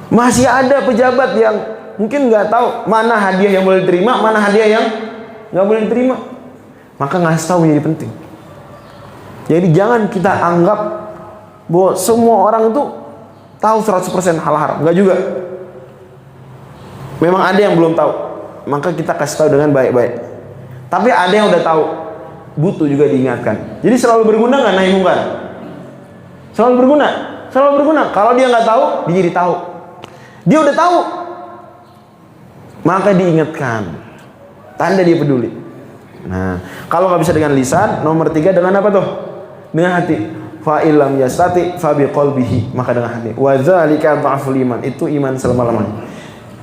Speaker 2: Masih ada pejabat yang mungkin nggak tahu mana hadiah yang boleh diterima, mana hadiah yang nggak boleh diterima. Maka ngasih tahu menjadi penting. Jadi jangan kita anggap bahwa semua orang itu tahu 100% hal haram. Enggak juga. Memang ada yang belum tahu. Maka kita kasih tahu dengan baik-baik. Tapi ada yang udah tahu, butuh juga diingatkan. Jadi selalu berguna nggak nahi mungkar? Selalu berguna. Selalu berguna. Kalau dia nggak tahu, dia jadi tahu. Dia udah tahu, maka diingatkan. Tanda dia peduli. Nah, kalau nggak bisa dengan lisan, nomor 3 dengan apa tuh? Dengan hati. Fa illam yastati fa biqalbihi, maka dengan hati. Wa dzalika dha'ful iman, itu iman selama-lamanya.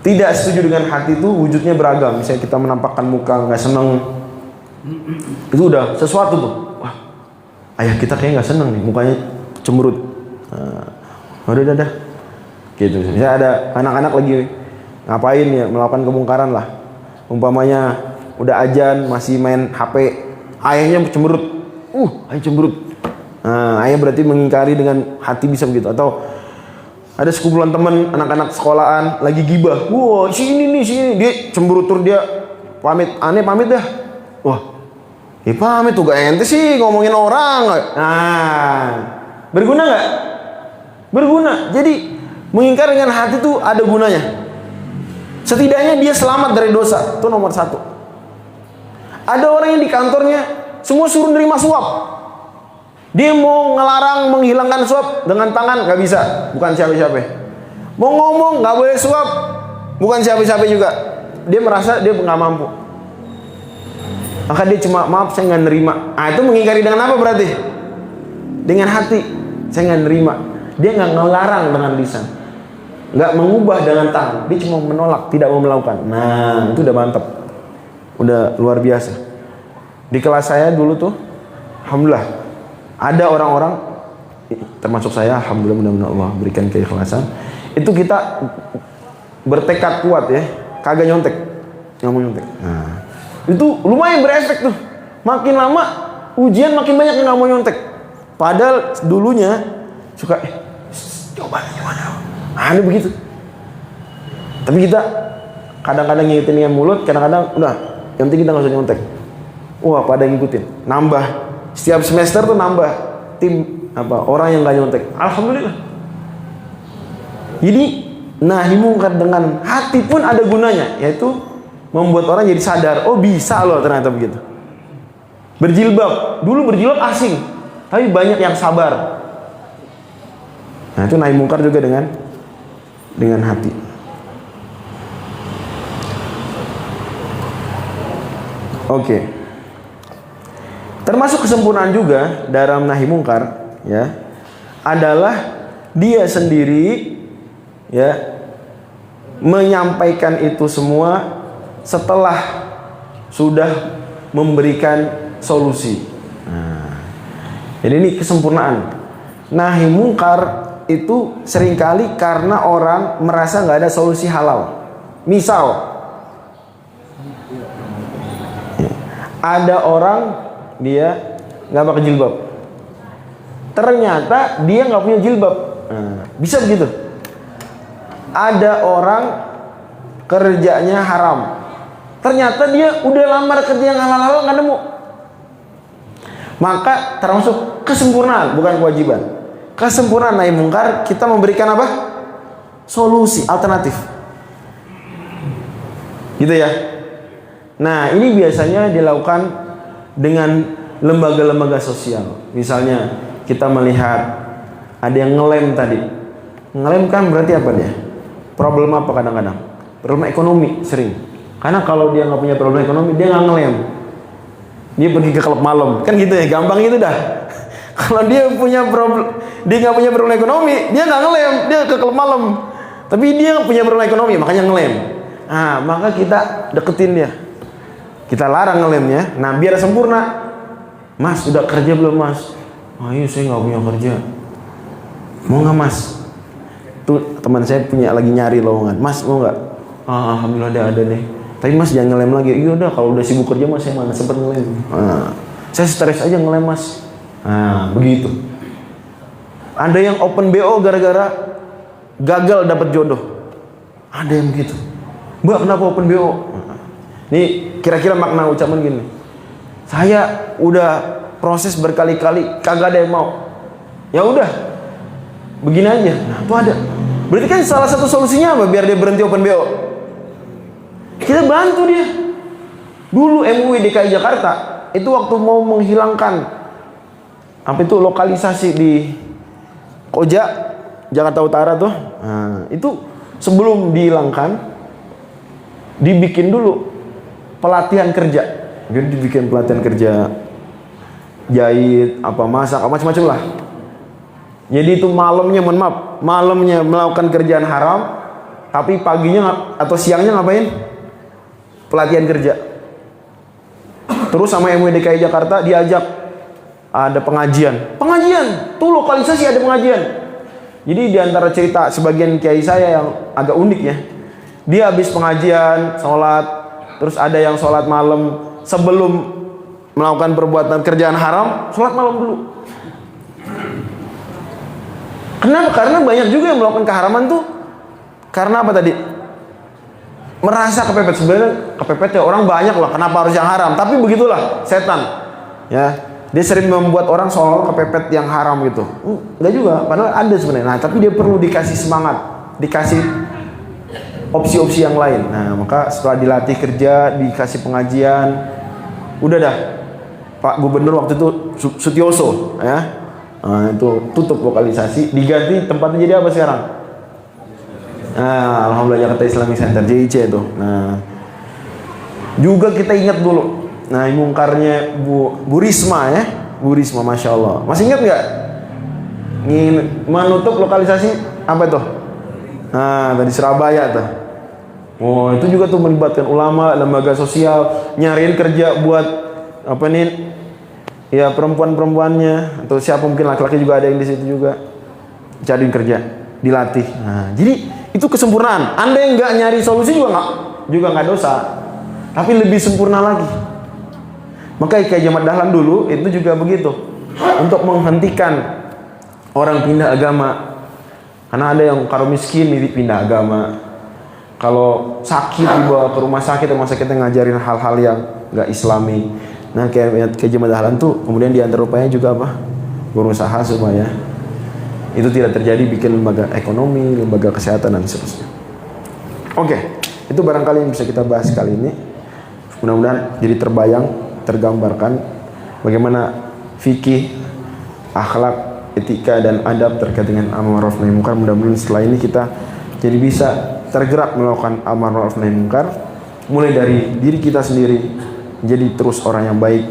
Speaker 2: Tidak setuju dengan hati itu wujudnya beragam. Misalnya kita menampakkan muka nggak seneng, itu udah sesuatu tuh. Wah, ayah kita kayaknya nggak seneng nih, mukanya cemberut. Udah. Gitu. Misalnya ada anak-anak lagi ngapain ya, melakukan kemungkaran lah. Umpamanya udah azan masih main HP, ayahnya cemberut. Ayah cemberut. Nah, ayah berarti mengingkari dengan hati bisa begitu. Atau ada sekumpulan teman anak-anak sekolahan lagi gibah. Si ini dia cemberut, tur dia pamit, aneh pamit dah. Pamit tuh gak ente sih ngomongin orang. Nah, berguna nggak? Berguna. Jadi mengingkar dengan hati tuh ada gunanya. Setidaknya dia selamat dari dosa. Itu nomor 1. Ada orang yang di kantornya semua suruh nerima suap. Dia mau ngelarang menghilangkan suap dengan tangan nggak bisa, bukan siapa-siapa. Mau ngomong nggak boleh suap, bukan siapa-siapa juga. Dia merasa dia nggak mampu. Maka dia cuma maaf saya nggak nerima. Itu mengingkari dengan apa berarti? Dengan hati. Saya nggak nerima. Dia nggak ngelarang dengan lisan, nggak mengubah dengan tangan. Dia cuma menolak, tidak mau melakukan. Nah, itu udah mantap, udah luar biasa. Di kelas saya dulu tuh, alhamdulillah. Ada orang-orang, termasuk saya, alhamdulillah, mudah-mudahan Allah berikan keikhlasan. Itu kita bertekad kuat ya, kagak nyontek, nggak mau nyontek. Nah, itu lumayan berefek tuh. Makin lama ujian makin banyak yang nggak mau nyontek. Padahal dulunya suka, coba gimana? Ini begitu. Tapi kita kadang-kadang ngingetin dengan mulut, kadang-kadang udah yang penting kita nggak usah nyontek. Wah, pada ngikutin, nambah setiap semester tuh nambah tim orang yang nggak nyontek. Alhamdulillah. Jadi nahi mungkar dengan hati pun ada gunanya, yaitu membuat orang jadi sadar, oh bisa loh ternyata begitu. Berjilbab, dulu berjilbab asing, tapi banyak yang sabar. Nah itu nahi mungkar juga dengan hati. Oke. Termasuk kesempurnaan juga dalam nahi mungkar, ya, adalah dia sendiri, ya, menyampaikan itu semua setelah sudah memberikan solusi. Nah, jadi ini kesempurnaan. Nahi mungkar itu seringkali karena orang merasa nggak ada solusi halal. Misal, ada orang dia nggak pakai jilbab, ternyata dia nggak punya jilbab. Nah, bisa begitu. Ada orang kerjanya haram, ternyata dia udah lamar kerja yang halal-halal nggak nemu. Maka termasuk kesempurnaan, bukan kewajiban. Kesempurnaan nahi mungkar, kita memberikan apa? Solusi alternatif. Gitu ya. Nah, ini biasanya dilakukan dengan lembaga-lembaga sosial. Misalnya kita melihat ada yang ngelem tadi. Ngelem kan berarti apa dia? Problem apa kadang-kadang? Problem ekonomi sering. Karena kalau dia nggak punya problem ekonomi, dia nggak ngelem. Dia pergi ke klub malam, kan gitu ya, gampang gitu dah. Kalau dia punya problem, dia nggak punya problem ekonomi, dia nggak ngelem, dia ke klub malam. Tapi dia punya problem ekonomi, makanya ngelem. Nah, maka kita deketin dia, kita larang ngelemnya. Nah, biar sempurna. Mas, udah kerja belum mas? Ayo, saya nggak punya kerja. Mau nggak mas? Tuh teman saya punya lagi nyari lowongan. Mas mau nggak? Ah, alhamdulillah ada deh. Tapi mas jangan ngelem lagi. Iya udah, kalau udah sibuk kerja mas saya mana sempat ngelem. Saya stres aja ngelem mas. Nah, begitu. Ada yang open BO gara-gara gagal dapat jodoh. Ada yang begitu. Mbak, kenapa open BO? Nih kira-kira makna ucapan gini. Saya udah proses berkali-kali kagak ada yang mau. Ya udah, begini aja. Nah, itu ada. Berarti kan salah satu solusinya apa biar dia berhenti open BO? Kita bantu dia. Dulu MUI DKI Jakarta itu waktu mau menghilangkan apa itu lokalisasi di Koja Jakarta Utara tuh. Nah, itu sebelum dihilangkan dibikin dulu pelatihan kerja. Jadi dibikin pelatihan kerja jahit, apa masak, apa macam-macam lah. Jadi itu malamnya, mohon maaf, malamnya melakukan kerjaan haram, tapi paginya atau siangnya ngapain? Pelatihan kerja. Terus sama MUI DKI Jakarta diajak ada pengajian. Pengajian, tuh lokalisasi ada pengajian. Jadi diantara cerita sebagian kiai saya yang agak unik ya. Dia habis pengajian, sholat, terus ada yang sholat malam sebelum melakukan perbuatan kerjaan haram, sholat malam dulu. Kenapa? Karena banyak juga yang melakukan keharaman tuh karena apa tadi? Merasa kepepet. Sebenarnya kepepet ya orang banyak lah, kenapa harus yang haram? Tapi begitulah setan, ya. Dia sering membuat orang soal kepepet yang haram gitu. Enggak juga, padahal ada sebenarnya. Nah, tapi dia perlu dikasih semangat, dikasih opsi-opsi yang lain. Nah, maka setelah dilatih kerja, dikasih pengajian, udah dah. Pak Gubernur waktu itu Sutioso, ya. Nah, itu tutup lokalisasi, diganti tempatnya jadi apa sekarang? Nah, alhamdulillah Jakarta Islamic Center JIC itu. Nah, juga kita ingat dulu. Nah, mungkarnya Bu Risma ya, Bu Risma, masya Allah. Masih ingat nggak? Menutup lokalisasi apa tuh? Nah, tadi Surabaya tuh. Oh, itu juga tuh melibatkan ulama, lembaga sosial, nyariin kerja buat apa nih? Ya perempuan-perempuannya atau siapa mungkin laki-laki juga ada yang di situ juga cariin kerja, dilatih. Nah, jadi itu kesempurnaan. Anda yang nggak nyari solusi juga nggak dosa, tapi lebih sempurna lagi. Maka kayak Jamat Dahlan dulu itu juga begitu untuk menghentikan orang pindah agama. Karena ada yang karo miskin pindah agama, Kalau sakit dibawa ke rumah sakit yang ngajarin hal-hal yang nggak Islami. Nah kayak Jemaah Dahlan tuh kemudian diantar upaya juga apa? Berusaha supaya itu tidak terjadi, bikin lembaga ekonomi, lembaga kesehatan dan seterusnya. Oke, itu barangkali yang bisa kita bahas kali ini. Mudah-mudahan jadi terbayang, tergambarkan bagaimana fikih, akhlak, etika dan adab terkait dengan amar ma'ruf nahi munkar. Mudah-mudahan setelah ini kita jadi bisa tergerak melakukan amar ma'ruf nahi munkar, mulai dari diri kita sendiri jadi terus orang yang baik,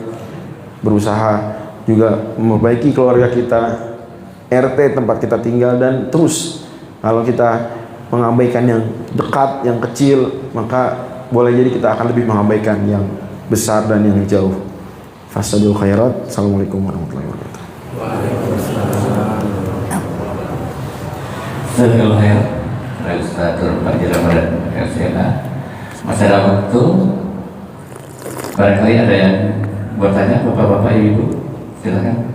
Speaker 2: berusaha juga memperbaiki keluarga kita, RT tempat kita tinggal, dan terus kalau kita mengabaikan yang dekat, yang kecil, maka boleh jadi kita akan lebih mengabaikan yang besar dan yang jauh. Fasadul khairat. Assalamualaikum warahmatullahi wabarakatuh.
Speaker 1: Jazakallahu khair. Ustadzul Fadil Ramadan LCA. Masih ada waktu. Barangkali ada yang bertanya, bapak-bapak, ibu, silakan.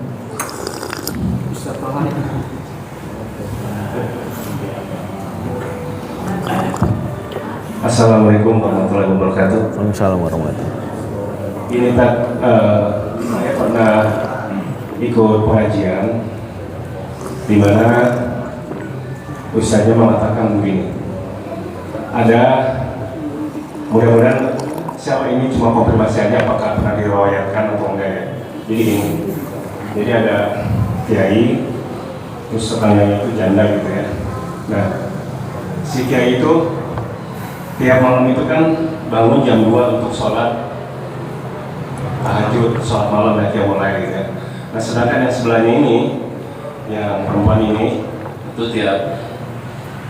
Speaker 3: Assalamualaikum warahmatullahi wabarakatuh.
Speaker 2: Waalaikumsalam warahmatullahi wabarakatuh.
Speaker 3: Ini Pak, saya pernah ikut pengajian di mana ustaznya mengatakan begini. Ada, mudah-mudahan siapa ini cuma konfirmasi aja apakah pernah diriwayatkan atau enggak ya. Jadi gini, jadi ada kiai, terus tetangganya itu janda gitu ya. Nah, si kiai itu tiap malam itu kan bangun jam 2 untuk sholat tahajud, sholat malam dan mulai gitu ya. Nah sedangkan yang sebelahnya ini, yang perempuan ini, itu tiap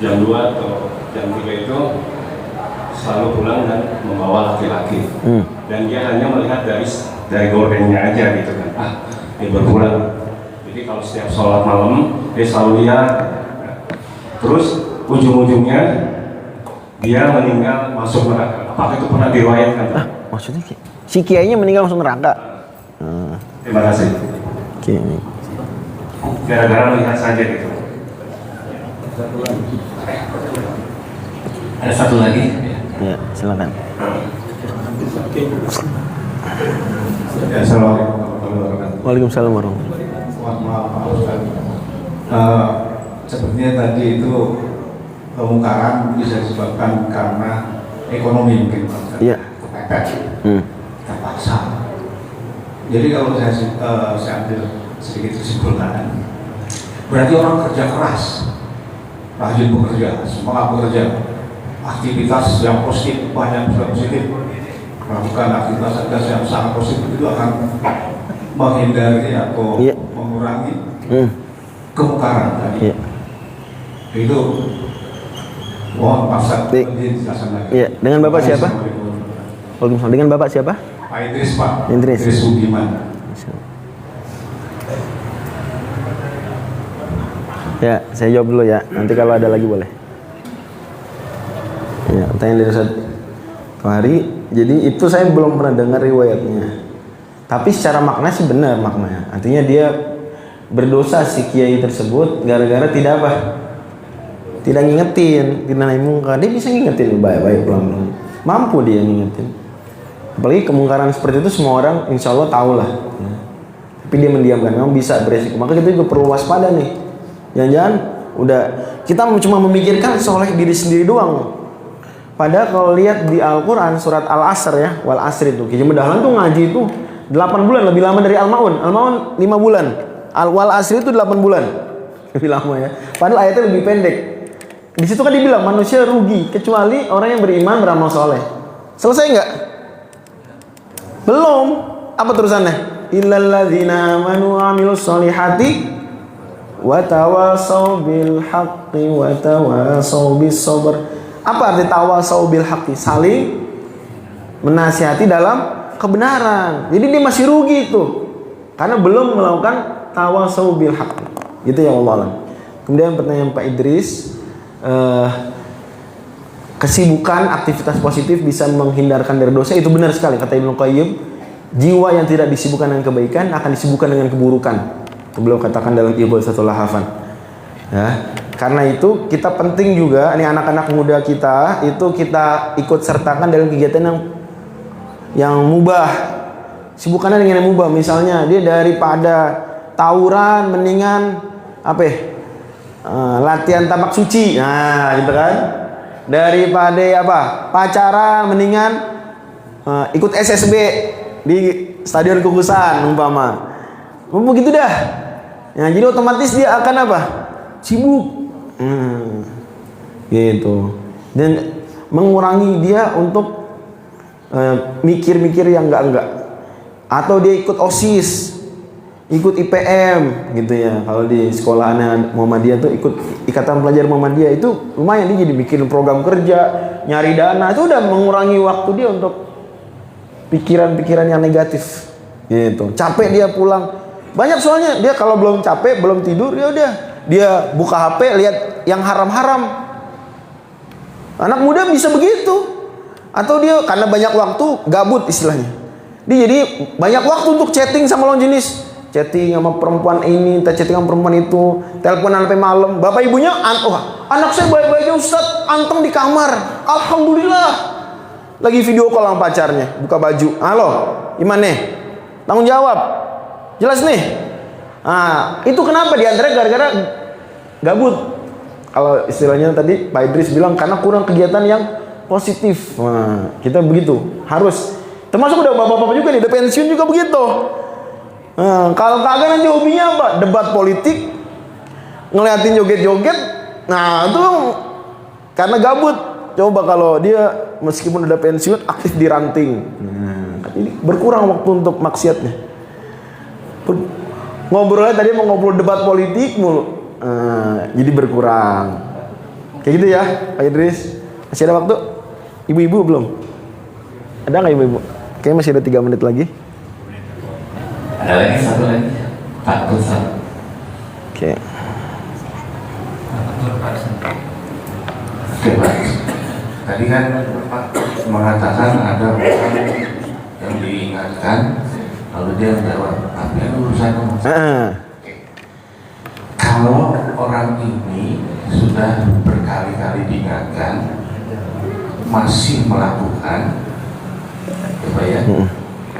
Speaker 3: jam 2 atau jam 3 itu selalu pulang dan membawa laki-laki. Dan dia hanya melihat dari gordengnya aja gitu kan. Ah, ini berpulang. Jadi kalau setiap sholat malam dia selalu lihat. Terus ujung-ujungnya dia meninggal masuk neraka. Apakah itu pernah diriwayatkan?
Speaker 2: Maksudnya si kiainya meninggal masuk neraka?
Speaker 3: Terima kasih.
Speaker 2: Kiai.
Speaker 3: Gara-gara melihat saja gitu.
Speaker 1: Ada satu lagi.
Speaker 2: Ya, silakan.
Speaker 3: Ya, Assalamualaikum warahmatullahi wabarakatuh.
Speaker 2: Waalaikumsalam warahmatullahi
Speaker 3: Maaf Pak Ustaz. Sepertinya tadi itu kemungkaran bisa disebabkan karena ekonomi mungkin Pak Ustaz.
Speaker 2: Iya.
Speaker 3: Kepepet. Terpaksa. Jadi kalau saya ambil sedikit kesimpulan, berarti orang kerja keras, rajin bekerja, semangat bekerja, aktivitas yang positif, banyak positif, melakukan aktivitas yang sangat positif itu akan menghindari atau mengurangi kemungkaran tadi. Itu mohon paksa lebih dijelaskan lagi.
Speaker 2: Iya, dengan Bapak siapa? Waalaikumsalam. Dengan Bapak siapa?
Speaker 3: Pak Idris, Pak.
Speaker 2: Idris
Speaker 3: Budiman.
Speaker 2: Ya, saya jawab dulu ya. Nanti kalau ada lagi boleh. Ya, tanya dari Ustaz Fahri. Jadi itu saya belum pernah dengar riwayatnya. Tapi secara makna sih benar maknanya. Artinya dia berdosa si kiai tersebut gara-gara tidak apa? Tidak ngingetin, tidak naik munkar. Dia bisa ngingetin baik-baik pelan-pelan. Mampu dia ngingetin. Apalagi kemungkaran seperti itu semua orang insya Allah tahu lah. Ya. Tapi dia mendiamkan, memang bisa beresiko. Maka kita juga perlu waspada nih. Jangan-jangan udah kita cuma memikirkan soleh diri sendiri doang. Padahal kalau lihat di Al-Quran surat Al-Asr ya, Wal Asri itu, Jemaah Dahlan tuh ngaji itu 8 bulan, lebih lama dari Al-Ma'un. Al-Ma'un 5 bulan, Wal Asri itu 8 bulan, lebih lama ya. Padahal ayatnya lebih pendek. Di situ kan dibilang manusia rugi kecuali orang yang beriman beramal soleh. Selesai nggak? Belum. Apa terusannya? Illalladzina amanu wa amilus solihati wa tawasaw bil haqqi wa tawasaw bis sabr. Apa arti tawasaw bil haqqi? Saling menasihati dalam kebenaran. Jadi dia masih rugi itu karena belum melakukan tawasaw bil haqqi. Gitu ya Allah. Kemudian pertanyaan Pak Idris, kesibukan aktivitas positif bisa menghindarkan dari dosa. Itu benar sekali kata Ibnu Qayyim. Jiwa yang tidak disibukkan dengan kebaikan akan disibukkan dengan keburukan. Beliau katakan dalam Ighatsatul Lahafan. Ya, karena itu kita penting juga nih anak-anak muda kita itu kita ikut sertakan dalam kegiatan yang mubah. Sibukannya dengan yang mubah, misalnya dia daripada tawuran mendingan apa ya? Latihan tapak suci. Nah, gitu kan. Daripada apa? Pacaran mendingan ikut SSB di Stadion Kukusan umpama. Begitu dah. Ya, jadi otomatis dia akan apa? Sibuk. Gitu. Dan mengurangi dia untuk mikir-mikir yang enggak. Atau dia ikut OSIS, ikut IPM gitu ya. Kalau di sekolahannya Muhammadiyah tuh ikut Ikatan Pelajar Muhammadiyah, itu lumayan dia jadi bikin program kerja, nyari dana. Itu udah mengurangi waktu dia untuk pikiran-pikiran yang negatif. Gitu. Capek dia pulang. Banyak soalnya dia kalau belum capek, belum tidur, ya udah dia buka HP lihat yang haram-haram. Anak muda bisa begitu. Atau dia karena banyak waktu gabut istilahnya. Dia jadi banyak waktu untuk chatting sama lawan jenis. Chatting sama perempuan ini, chatting sama perempuan itu, teleponan sampai malam. Bapak ibunya, anak saya baik-baik aja Ustaz, anteng di kamar. Alhamdulillah. Lagi video call sama pacarnya, buka baju. Halo, gimana nih? Tanggung jawab. Jelas nih. Nah, itu kenapa diantara gara-gara gabut. Kalau istilahnya tadi Pak Idris bilang karena kurang kegiatan yang positif. Nah, kita begitu. Harus. Termasuk udah bapak-bapak juga nih, udah pensiun juga begitu. Nah, kalau kagak nanti hobinya apa? Debat politik, ngeliatin joget-joget. Nah, itu karena gabut. Coba kalau dia meskipun udah pensiun aktif di ranting. Nah, ini berkurang waktu untuk maksiatnya. Ngobrolnya tadi mau ngobrol debat politik mulu, jadi berkurang. Kayak gitu ya, Pak Idris. Masih ada waktu? Ibu-ibu belum? Ada nggak ibu-ibu? Kayaknya masih ada 3 menit lagi.
Speaker 1: Ada lagi satu lagi. Pak Tusan.
Speaker 2: Oke.
Speaker 1: Oke Pak. Tadi kan Pak mengatakan ada orang yang diingatkan, lalu dia menjawab, tapi ada urusan kamu. Kalau orang ini sudah berkali-kali diingatkan, masih melakukan, coba ya.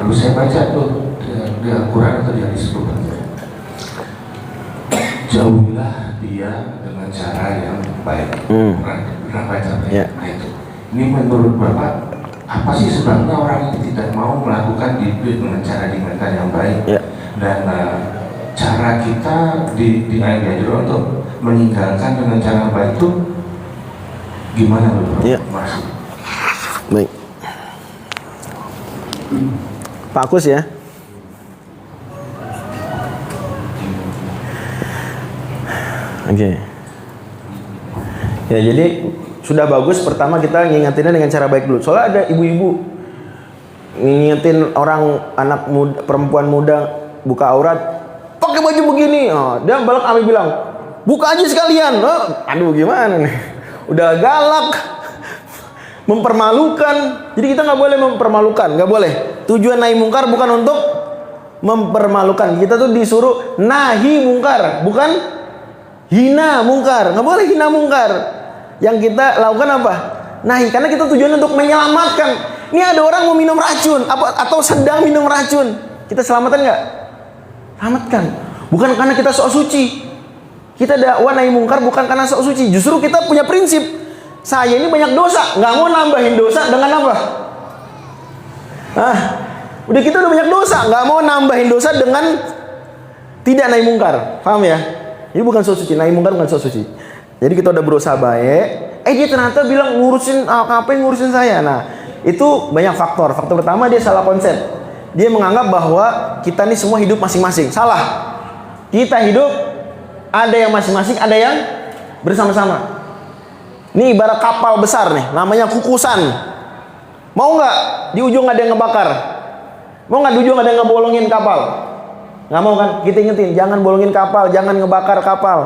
Speaker 1: Lalu saya baca tuh di Al-Quran atau di hadis jauhilah dia dengan cara yang baik. Pernah baca ya? Nah itu. Ini menurut Bapak, apa sih sebabnya orang itu tidak mau melakukan dengan cara diingatkan yang baik? Ya. Dan cara kita diajar untuk meninggalkan dengan cara baik itu gimana Bapak? Ya. Maksud?
Speaker 2: Baik. Pak Kus ya. Oke. Ya jadi sudah bagus pertama kita ngingetinnya dengan cara baik dulu. Soalnya ada ibu-ibu ngingetin orang anak muda, perempuan muda buka aurat pakai baju begini. Dia balik kami bilang, "Buka aja sekalian." Aduh gimana nih? Udah galak. Mempermalukan. Jadi kita nggak boleh mempermalukan, nggak boleh. Tujuan nahi mungkar bukan untuk mempermalukan. Kita tuh disuruh nahi mungkar, bukan hina mungkar. Nggak boleh hina mungkar. Yang kita lakukan apa? Nahi, karena kita tujuan untuk menyelamatkan. Ini ada orang mau minum racun atau sedang minum racun. Kita selamatkan nggak? Selamatkan. Bukan karena kita sok suci. Kita dakwah nahi mungkar bukan karena sok suci. Justru kita punya prinsip. Saya ini banyak dosa, nggak mau nambahin dosa dengan apa? Udah kita udah banyak dosa, nggak mau nambahin dosa dengan tidak nahi mungkar. Paham ya? Ini bukan sok suci, nahi mungkar bukan sok suci. Jadi kita udah berusaha baik, dia ternyata bilang ngurusin apa yang ngurusin saya. Nah, itu banyak faktor. Faktor pertama dia salah konsep. Dia menganggap bahwa kita ini semua hidup masing-masing. Salah. Kita hidup ada yang masing-masing, ada yang bersama-sama. Ini ibarat kapal besar nih, namanya kukusan. Mau nggak di ujung ada yang ngebakar? Mau nggak di ujung ada yang ngebolongin kapal? Nggak mau kan? Kita ingetin, jangan bolongin kapal, jangan ngebakar kapal.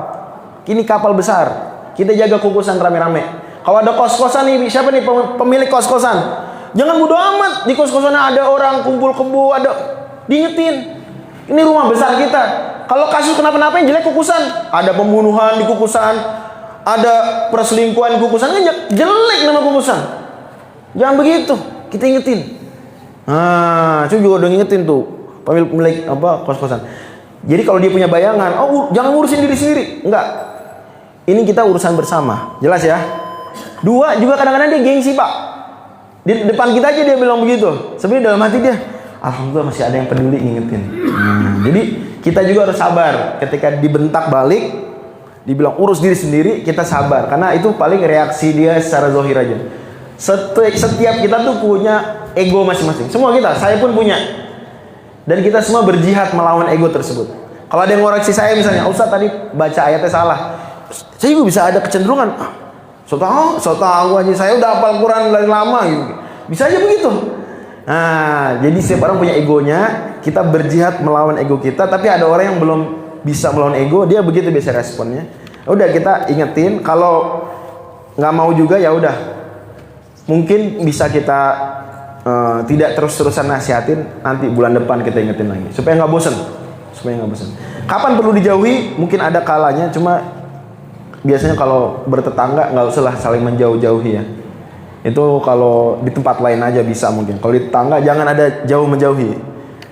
Speaker 2: Ini kapal besar. Kita jaga kukusan rame-rame. Kalau ada kos-kosan nih, siapa nih pemilik kos-kosan? Jangan bodo amat, di kos-kosannya ada orang kumpul kebo, ada diingetin. Ini rumah besar kita. Kalau kasus kenapa-napa yang jelek kukusan, ada pembunuhan di kukusan, ada perselingkuhan kukusan kan jelek nama kukusan. Jangan begitu, kita ingetin. Nah, itu juga udah ngingetin tuh pemilik kos-kosan. Jadi kalau dia punya bayangan, oh jangan ngurusin diri sendiri. Enggak. Ini kita urusan bersama. Jelas ya? Dua, juga kadang-kadang dia gengsi, Pak. Di depan kita aja dia bilang begitu. Sebenarnya dalam hati dia, alhamdulillah masih ada yang peduli ngingetin. Jadi kita juga harus sabar ketika dibentak balik, dibilang urus diri sendiri, kita sabar. Karena itu paling reaksi dia secara zahir aja. Setiap kita tuh punya ego masing-masing. Semua kita, saya pun punya. Dan kita semua berjihad melawan ego tersebut. Kalau ada yang ngoreksi saya misalnya, Ustaz tadi baca ayatnya salah. Saya juga bisa ada kecenderungan, so tahu aja, saya udah hafal Quran dari lama gitu. Bisa aja begitu. Nah, jadi setiap orang punya egonya, kita berjihad melawan ego kita, tapi ada orang yang belum bisa melawan ego, dia begitu biasa responnya. Udah kita ingetin, kalau nggak mau juga ya udah. Mungkin bisa kita tidak terus-terusan nasihatin, nanti bulan depan kita ingetin lagi supaya nggak bosan. Kapan perlu dijauhi? Mungkin ada kalanya, cuma biasanya kalau bertetangga nggak usah lah saling menjauh-jauhi ya. Itu kalau di tempat lain aja bisa mungkin. Kalau di tetangga jangan ada jauh menjauhi,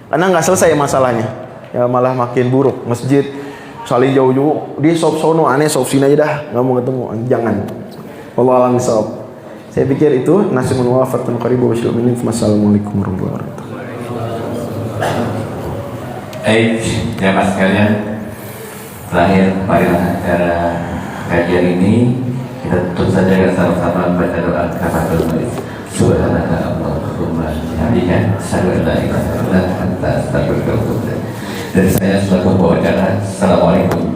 Speaker 2: karena nggak selesai masalahnya. Ya malah makin buruk. Masjid saling jauh-jauh, dia sop sono aneh, sop sini aja dah, nggak mau ketemu. Jangan. Wallahu a'lam bishawab. Saya pikir itu nasimun wafatun qaribu wa syilmin. Wassalamualaikum warahmatullahi wabarakatuh.
Speaker 1: Jemaah sekalian, terakhir marilah acara kajian ini kita tutup saja dengan sama-sama baca doa kafaratul majelis. Subhanaka Allahumma bihamdika asyhadu an la ilaha illa anta astaghfiruka wa atubu ilaik. Dari saya selaku pembawa acara, assalamualaikum